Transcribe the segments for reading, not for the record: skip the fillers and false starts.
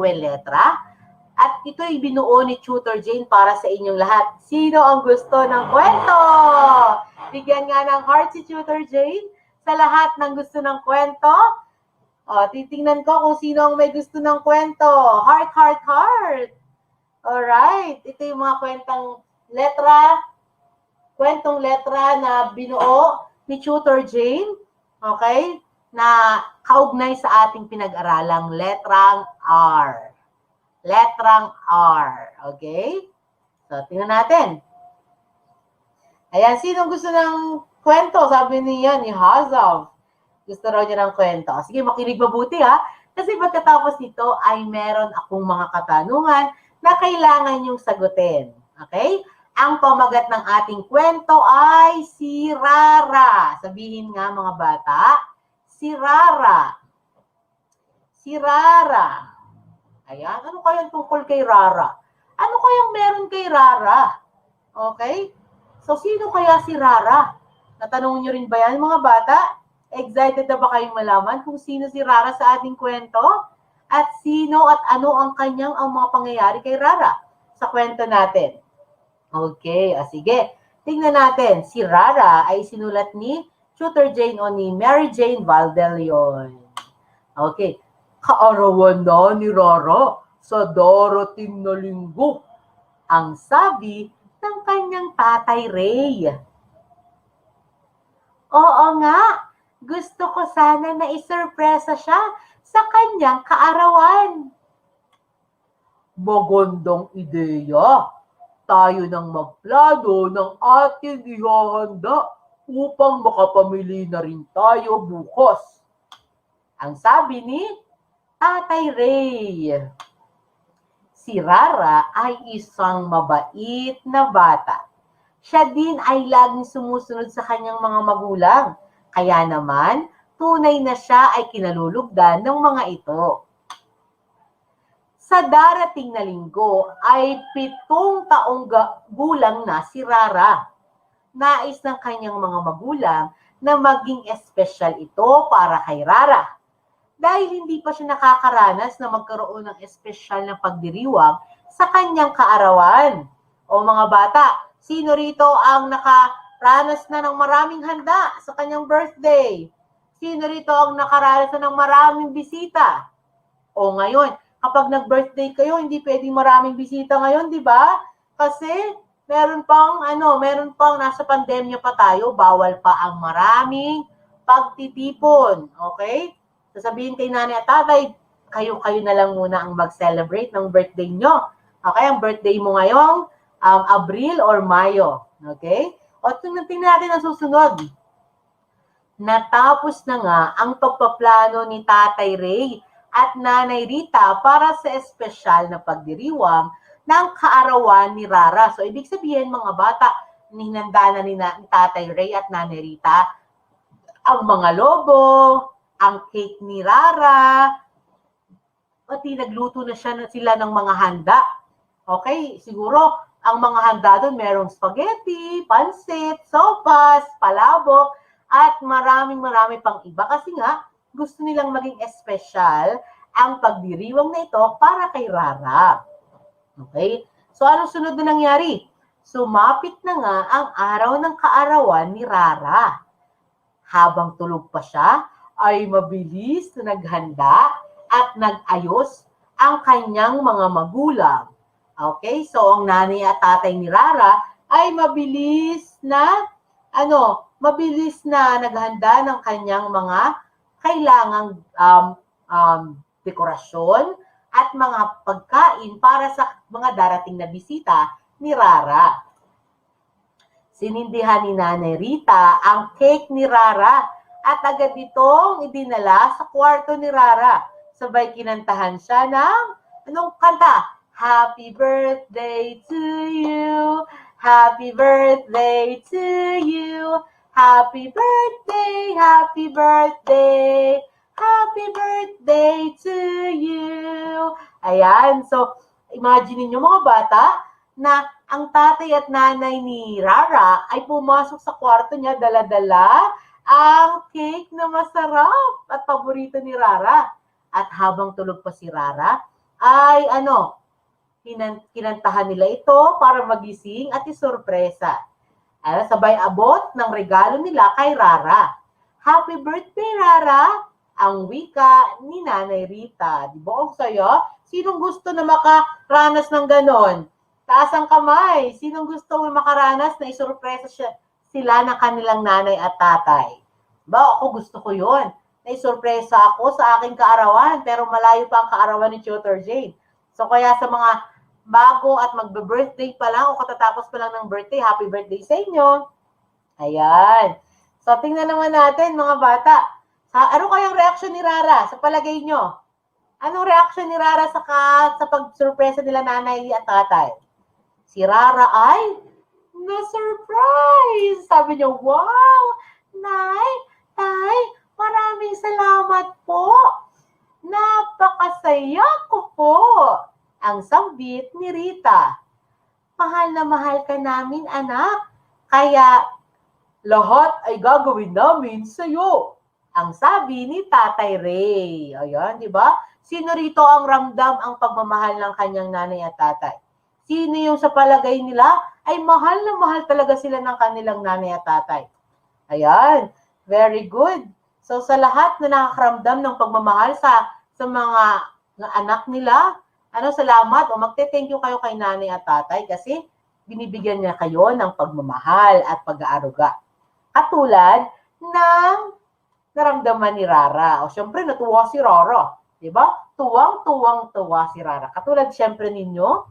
letra. At ito'y binuo ni Tutor Jane para sa inyong lahat. Sino ang gusto ng kwento? Bigyan nga ng heart si Tutor Jane sa lahat ng gusto ng kwento. Titingnan ko kung sino ang may gusto ng kwento. Heart, heart, heart. Alright. Ito yung mga kwentong letra na binuo ni Tutor Jane. Okay? Na kaugnay sa ating pinag-aralang letrang R. Letrang R. Okay? So, tingnan natin. Ayan, sino gusto ng kwento? Sabi niya ni Hazav. Gusto raw niya ng kwento. Sige, makinig mabuti ha. Kasi pagkatapos nito ay meron akong mga katanungan na kailangan niyong sagutin. Okay? Ang pamagat ng ating kwento ay si Rara. Sabihin nga mga bata, si Rara. Si Rara. Ayan, ano kayang tungkol kay Rara? Ano kayang meron kay Rara? Okay? So, sino kaya si Rara? Natanong nyo rin ba yan, mga bata? Excited na ba kayong malaman kung sino si Rara sa ating kwento? At sino at ano ang mga pangyayari kay Rara sa kwento natin? Okay, sige. Tingnan natin. Si Rara ay sinulat ni Tutor Jane o ni Mary Jane Valdelion. Okay. Kaarawan na ni Rara sa darating na linggo, ang sabi ng kanyang tatay Ray. Oo nga, gusto ko sana na isurpresa siya sa kanyang kaarawan. Magandang ideya. Tayo nang magplano ng ating ihahanda upang makapamili na rin tayo bukas. Ang sabi ni Tatay Ray. Si Rara ay isang mabait na bata. Siya din ay laging sumusunod sa kanyang mga magulang. Kaya naman, tunay na siya ay kinalulugdan ng mga ito. Sa darating na linggo ay 7 taong gulang na si Rara. Nais ng kanyang mga magulang na maging espesyal ito para kay Rara. Dahil hindi pa siya nakakaranas na magkaroon ng espesyal na pagdiriwang sa kanyang kaarawan. O mga bata, sino rito ang nakaranas na ng maraming handa sa kanyang birthday? Sino rito ang nakaranas na ng maraming bisita? O ngayon, kapag nag-birthday kayo, hindi pwedeng maraming bisita ngayon, di ba? Kasi meron pang nasa pandemya pa tayo, bawal pa ang maraming pagtitipon. Okay? Sasabihin kay nanay at tatay, kayo na lang muna ang mag-celebrate ng birthday nyo. Okay, ang birthday mo ngayong Abril or Mayo. Okay? O tingnan natin ang susunod. Natapos na nga ang pagpaplano ni Tatay Ray at Nanay Rita para sa espesyal na pagdiriwang ng kaarawan ni Rara. So, ibig sabihin mga bata, hinanda na ni Tatay Ray at Nanay Rita ang mga lobo, ang cake ni Rara, pati nagluto na sila ng mga handa. Okay, siguro ang mga handa doon merong spaghetti, pansit, sopas, palabok, at marami pang iba. Kasi nga, gusto nilang maging espesyal ang pagdiriwang na ito para kay Rara. Okay, so anong sunod na nangyari? Sumapit na nga ang araw ng kaarawan ni Rara. Habang tulog pa siya, ay mabilis na naghanda at nag-ayos ang kanyang mga magulang. Okay, so ang nanay at tatay ni Rara ay mabilis na naghanda ng kanyang mga kailangang dekorasyon at mga pagkain para sa mga darating na bisita ni Rara. Sinindihan ni Nanay Rita ang cake ni Rara at agad itong idinala sa kwarto ni Rara. Sabay kinantahan siya ng, anong kanta? Happy birthday to you, happy birthday to you, happy birthday, happy birthday, happy birthday to you. Ayan, so imagine niyo mga bata na ang tatay at nanay ni Rara ay pumasok sa kwarto niya, dala-dala ang cake na masarap at paborito ni Rara. At habang tulog pa si Rara, ay kinantahan nila ito para magising at isurpresa. Sabay abot ng regalo nila kay Rara. Happy birthday, Rara! Ang wika ni Nanay Rita. Di ba ang saya? Sinong gusto na makaranas ng ganon? Taas ang kamay. Sinong gusto na makaranas na isurpresa sila ng kanilang nanay at tatay? Ba, ako gusto ko yon. Naisurpresa ako sa aking kaarawan, pero malayo pa ang kaarawan ni Tutor Jane. So kaya sa mga bago at magbe-birthday pa lang o katatapos pa lang ng birthday, happy birthday sa inyo. Ayan. So tingnan naman natin mga bata. Ano kayang reaction ni Rara sa palagay nyo? Anong reaction ni Rara sa pag-surpresa nila nanay at tatay? Si Rara ay na-surprise. Sabi niya, wow, Nay, Tay, maraming salamat po. Napakasaya ko po. Ang sambit ni Rita. Mahal na mahal ka namin, anak. Kaya lahat ay gagawin namin sa'yo. Ang sabi ni Tatay Ray. Ayan, di ba? Sino rito ang ramdam ang pagmamahal ng kanyang nanay at tatay? Sino yung sa palagay nila ay mahal na mahal talaga sila ng kanilang nanay at tatay? Ayan, very good. So sa lahat na nakakaramdam ng pagmamahal sa mga anak nila, salamat o magte-thank you kayo kay nanay at tatay kasi binibigyan niya kayo ng pagmamahal at pag-aaruga. Katulad ng naramdaman ni Rara. O syempre, natuwa si Rara. Diba? Tuwang-tuwang-tuwa si Rara. Katulad syempre ninyo,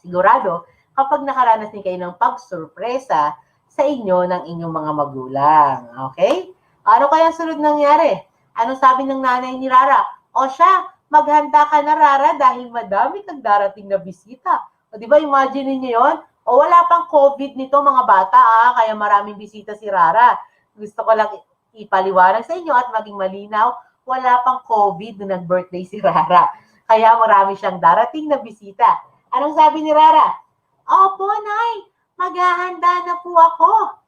sigurado, kapag nakaranas din kayo ng pag-surpresa sa inyo ng inyong mga magulang. Okay? Ano kaya sunod nangyari? Ano sabi ng nanay ni Rara? O siya, maghanda ka na Rara dahil madami kang darating na bisita. O diba, imagine niyo yon? O wala pang COVID nito mga bata, kaya maraming bisita si Rara. Gusto ko lang ipaliwanag sa inyo at maging malinaw, wala pang COVID nung nag-birthday si Rara. Kaya marami siyang darating na bisita. Anong sabi ni Rara? Opo, Nay, maghahanda na po ako.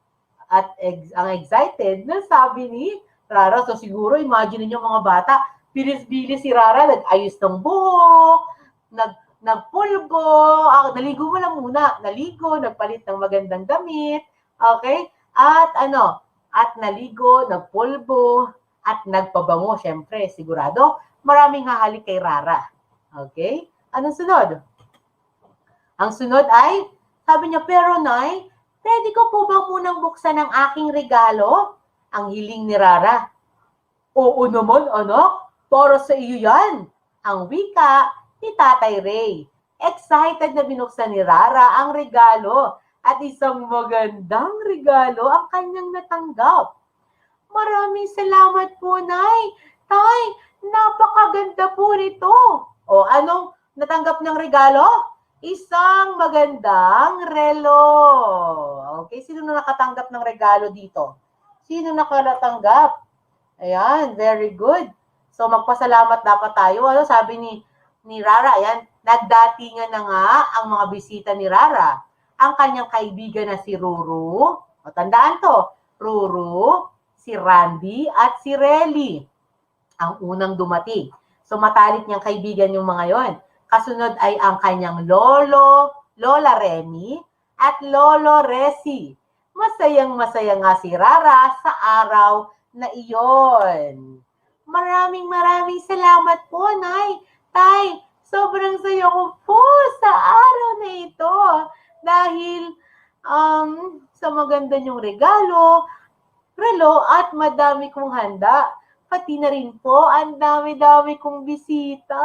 At ang excited na sabi ni Rara, so siguro imagine niyo mga bata, bilis-bilis si Rara, nag-ayos ng buhok, nagpulbo, naligo mo lang muna, nagpalit ng magandang damit, okay? At naligo, nagpulbo, at nagpabango, syempre, sigurado, maraming hahalik kay Rara. Okay? Anong sunod? Ang sunod ay, sabi niya, pero Nay, pwede ko po ba munang buksan ang aking regalo? Ang hiling ni Rara. Oo naman, anak, para sa iyo yan. Ang wika ni Tatay Ray. Excited na binuksan ni Rara ang regalo at isang magandang regalo ang kanyang natanggap. Maraming salamat po, Nay. Tay, napakaganda po nito. O, anong natanggap ng regalo? Isang magandang relo. Okay, sino na nakatanggap ng regalo dito? Sino nakatanggap? Ayan, very good. So, magpasalamat dapat tayo. Sabi ni Rara, ayan, nagdatingan na nga ang mga bisita ni Rara. Ang kanyang kaibigan na si Ruru. O, tandaan to, Ruru, si Randy, at si Relly. Ang unang dumating. So, matalik niyang kaibigan yung mga yon. Kasunod ay ang kanyang Lola Remy, at Lolo Resi. Masayang-masaya nga si Rara sa araw na iyon. Maraming salamat po, Nay. Tay, sobrang saya ko po sa araw na ito. Dahil sa maganda niyong regalo, relo at madami kong handa. Pati na rin po, ang dami-dami kong bisita.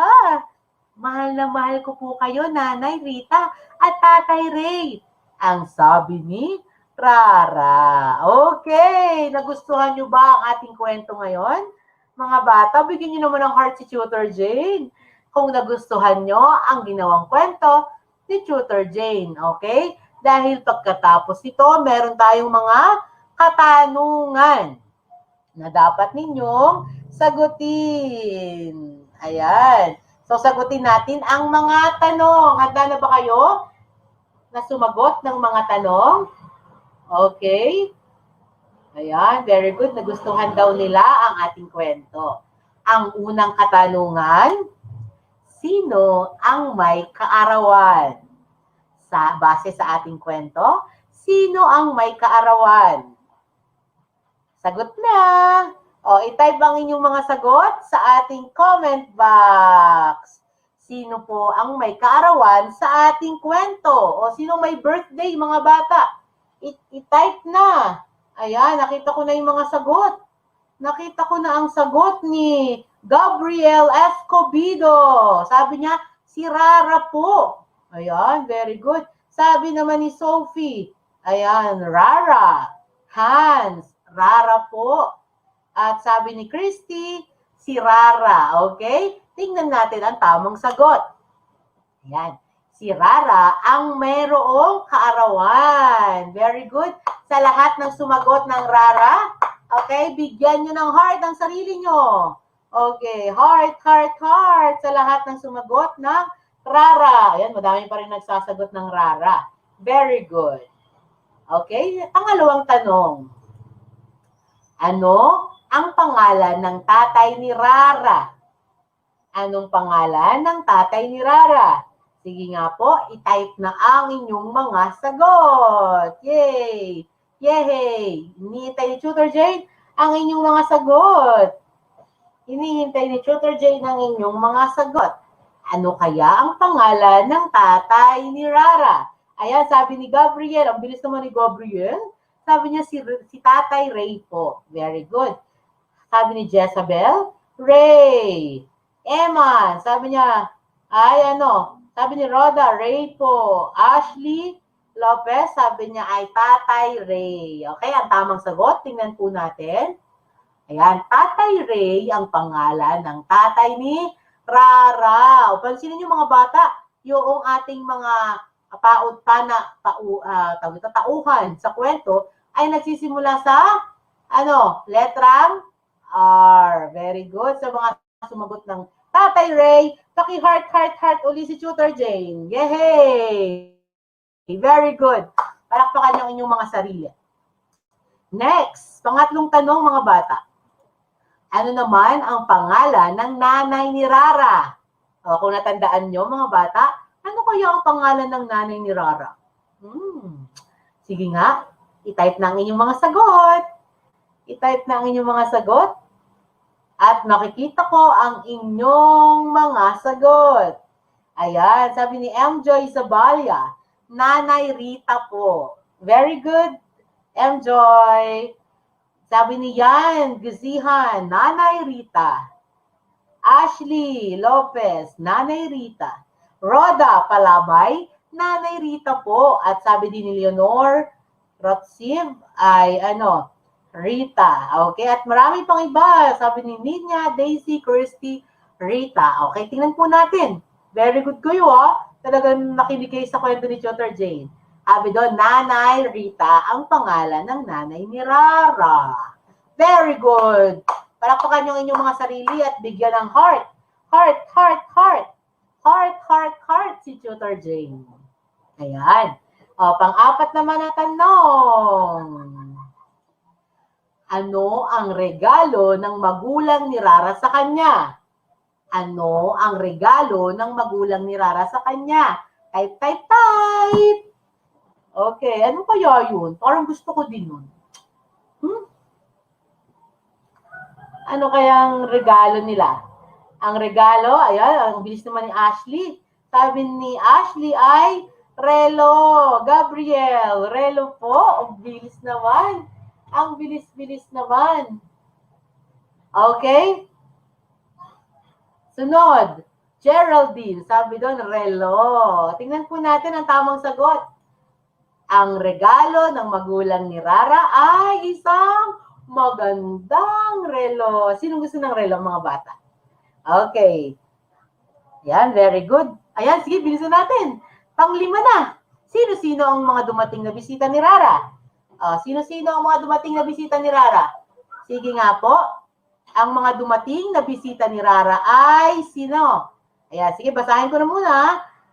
Mahal na mahal ko po kayo, Nanay Rita at Tatay Ray. Ang sabi ni Rara. Okay, nagustuhan niyo ba ang ating kwento ngayon? Mga bata, bigyan niyo naman ng heart si Tutor Jane kung nagustuhan niyo ang ginawang kwento ni Tutor Jane. Okay? Dahil pagkatapos ito, meron tayong mga katanungan na dapat ninyong sagutin. Ayan. So, sagutin natin ang mga tanong. Handa na ba kayo na sumagot ng mga tanong? Okay. Ayan, very good. Nagustuhan daw nila ang ating kwento. Ang unang katanungan, Sino ang may kaarawan? Base sa ating kwento, sino ang may kaarawan? Sagot na! O, i-type ang inyong mga sagot sa ating comment box. Sino po ang may kaarawan sa ating kwento? O sino may birthday, mga bata? I-type na. Ayan, nakita ko na yung mga sagot. Nakita ko na ang sagot ni Gabriel Escobido. Sabi niya, si Rara po. Ayan, very good. Sabi naman ni Sophie, ayan, Rara. Hans, Rara po. At sabi ni Christy, si Rara. Okay? Tingnan natin ang tamang sagot. Ayan. Si Rara ang mayroong kaarawan. Very good. Sa lahat ng sumagot ng Rara, okay, bigyan nyo ng heart ang sarili nyo. Okay, heart, heart, heart sa lahat ng sumagot ng Rara. Ayan, madami pa rin nagsasagot ng Rara. Very good. Okay, pangalawang tanong. Ano ang pangalan ng tatay ni Rara? Anong pangalan ng tatay ni Rara? Sige nga po, i-type na ang inyong mga sagot. Yay! Yay! Hinihintay ni Tutor Jane ang inyong mga sagot. Hinihintay ni Tutor Jane ang inyong mga sagot. Ano kaya ang pangalan ng tatay ni Rara? Ayan, sabi ni Gabriel. Ang bilis naman ni Gabriel. Sabi niya si Tatay Ray po. Very good. Sabi ni Jezabel, Ray. Emma, sabi niya, sabi ni Rhoda, Ray po. Ashley Lopez, sabi niya ay Tatay Ray. Okay, ang tamang sagot, tingnan po natin. Ayan, Tatay Ray ang pangalan ng tatay ni Rara. O, pansinin niyo mga bata, yung ating mga tauhan sa kwento ay nagsisimula sa letrang R. Very good. Sa mga sumagot ng Tatay Ray, paki-heart, heart, heart uli si Tutor Jane. Yay! Very good. Palakpakan yung inyong mga sarili. Next, pangatlong tanong mga bata. Ano naman ang pangalan ng nanay ni Rara? O, kung natandaan nyo mga bata, ano kaya ang pangalan ng nanay ni Rara? Sige nga, i-type na ang inyong mga sagot. I-type na ang inyong mga sagot. At nakikita ko ang inyong mga sagot. Ayan, sabi ni M-Joy Zabalia, Nanay Rita po. Very good, M-Joy. Sabi ni Yan Guzihan, Nanay Rita. Ashley Lopez, Nanay Rita. Rhoda Palabay, Nanay Rita po. At sabi din ni Leonor Rotsiv ay Rita. Okay, at marami pang iba. Sabi ni Ninya, Daisy, Kirsty, Rita. Okay, tingnan po natin. Very good kayo, Talagang nakinig kayo sa kwento ni Tutor Jane. Sabi doon, Nanay Rita ang pangalan ng nanay ni Rara. Very good. Palakpakan yung inyong mga sarili at bigyan ng heart. Heart, heart, heart. Heart, heart, heart si Tutor Jane. Ayan. O, pang-apat naman na tanong. Ano ang regalo ng magulang ni Rara sa kanya? Ano ang regalo ng magulang ni Rara sa kanya? Type, type, type. Okay, ano kaya yun? Parang gusto ko din yun. Ano kayang regalo nila? Ang regalo, ayan, ang bilis naman ni Ashley. Sabi ni Ashley ay relo. Gabriel, relo po. Ang bilis naman. Ang bilis-bilis naman. Okay? Sunod. Geraldine, sabi doon, relo. Tingnan po natin ang tamang sagot. Ang regalo ng magulang ni Rara ay isang magandang relo. Sinong gusto ng relo, mga bata? Okay. Yan, very good. Ayan, sige, bilisan natin. Pang-5 na. Sino-sino ang mga dumating na bisita ni Rara? Sino-sino ang mga dumating na bisita ni Rara? Sige nga po. Ang mga dumating na bisita ni Rara ay sino? Ayan, sige, basahin ko na muna.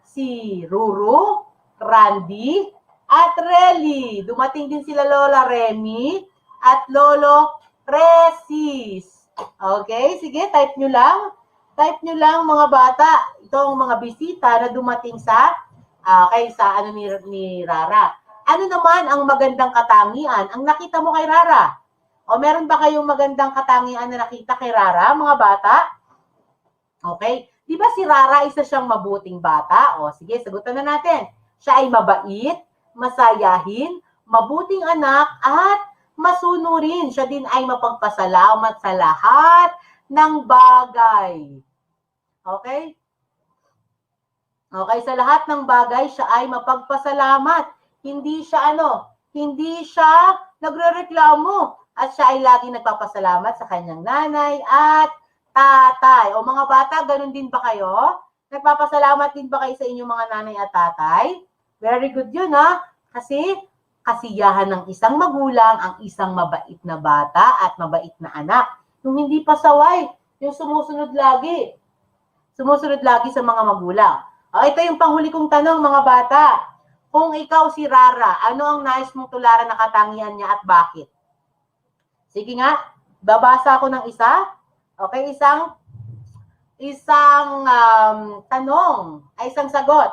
Si Ruru, Randy, at Relly. Dumating din sila Lola Remy at Lolo Resis. Okay, sige, type nyo lang. Type nyo lang mga bata, itong mga bisita na dumating sa ni Rara. Ano naman ang magandang katangian ang nakita mo kay Rara? O meron ba kayong magandang katangian na nakita kay Rara, mga bata? Okay? Di ba si Rara isa siyang mabuting bata? O sige, sagutan na natin. Siya ay mabait, masayahin, mabuting anak, at masunurin. Siya din ay mapagpasalamat sa lahat ng bagay. Okay? Okay, sa lahat ng bagay, siya ay mapagpasalamat. Hindi siya hindi siya nagrereklamo. At siya ay laging nagpapasalamat sa kanyang nanay at tatay. O mga bata, ganun din ba kayo? Nagpapasalamat din ba kayo sa inyong mga nanay at tatay? Very good yun, ha? Kasi kasiyahan ng isang magulang ang isang mabait na bata at mabait na anak. Yung hindi pasaway, yung sumusunod lagi. Sumusunod lagi sa mga magulang. O, ito yung panghuli kong tanong, mga bata. Kung ikaw si Rara, ano ang nais mong tularan na katangian niya at bakit? Sige nga, babasa ako ng isa. Okay, isang tanong, ay isang sagot.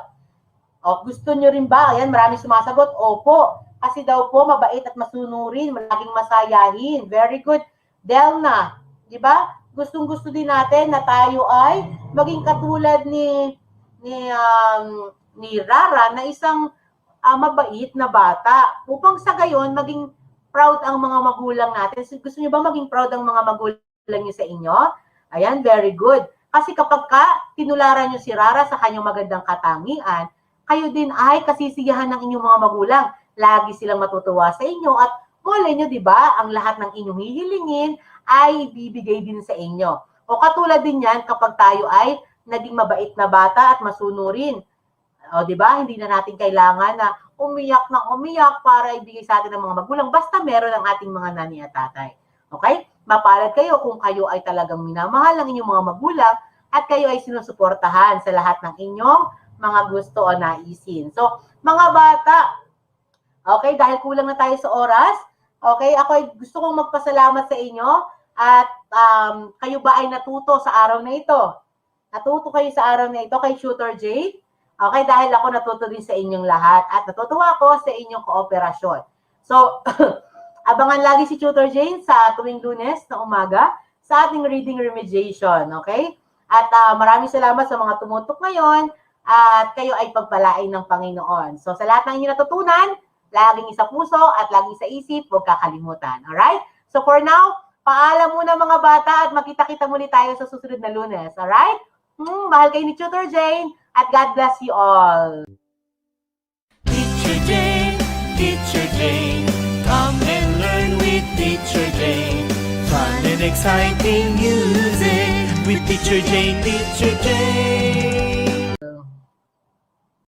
O, gusto nyo rin ba? Ayan, marami sumasagot. Opo. Kasi daw po, mabait at masunurin, laging masayahin. Very good. Delna, di ba? Gustong-gusto din natin na tayo ay maging katulad ni Rara na isang mabait na bata. Upang sa gayon, maging proud ang mga magulang natin. Gusto niyo ba maging proud ang mga magulang niyo sa inyo? Ayan, very good. Kasi kapag tinularan niyo si Rara sa kanyang magandang katangian, kayo din ay kasisiyahan ng inyong mga magulang. Lagi silang matutuwa sa inyo at malay niyo, di ba, ang lahat ng inyong hihilingin ay bibigay din sa inyo. O katulad din yan kapag tayo ay naging mabait na bata at masunurin. O, di ba? Hindi na natin kailangan na umiyak para ibigay sa atin ng mga magulang. Basta meron ang ating mga nanay at tatay. Okay? Mapalad kayo kung kayo ay talagang minamahal ng inyong mga magulang at kayo ay sinusuportahan sa lahat ng inyong mga gusto o naisin. So, mga bata, okay, dahil kulang na tayo sa oras, okay, ako ay gusto kong magpasalamat sa inyo at kayo ba ay natuto sa araw na ito? Natuto kayo sa araw na ito kay Tutor Jay? Okay, dahil ako natuto din sa inyong lahat at natutuwa ako sa inyong kooperasyon. So, abangan lagi si Tutor Jane sa tuwing Lunes na umaga sa ating reading remediation, okay? At maraming salamat sa mga tumutok ngayon at kayo ay pagpalain ng Panginoon. So, sa lahat ng inyong natutunan, laging isa puso at laging sa isip, huwag kakalimutan. Alright? So, for now, paalam muna mga bata at makita-kita muli tayo sa susunod na Lunes. Alright? Mahal kayo ni Tutor Jane at God bless you all. Teacher Jane, come and learn with Teacher Jane. Fun and exciting music with Teacher Jane, Teacher Jane.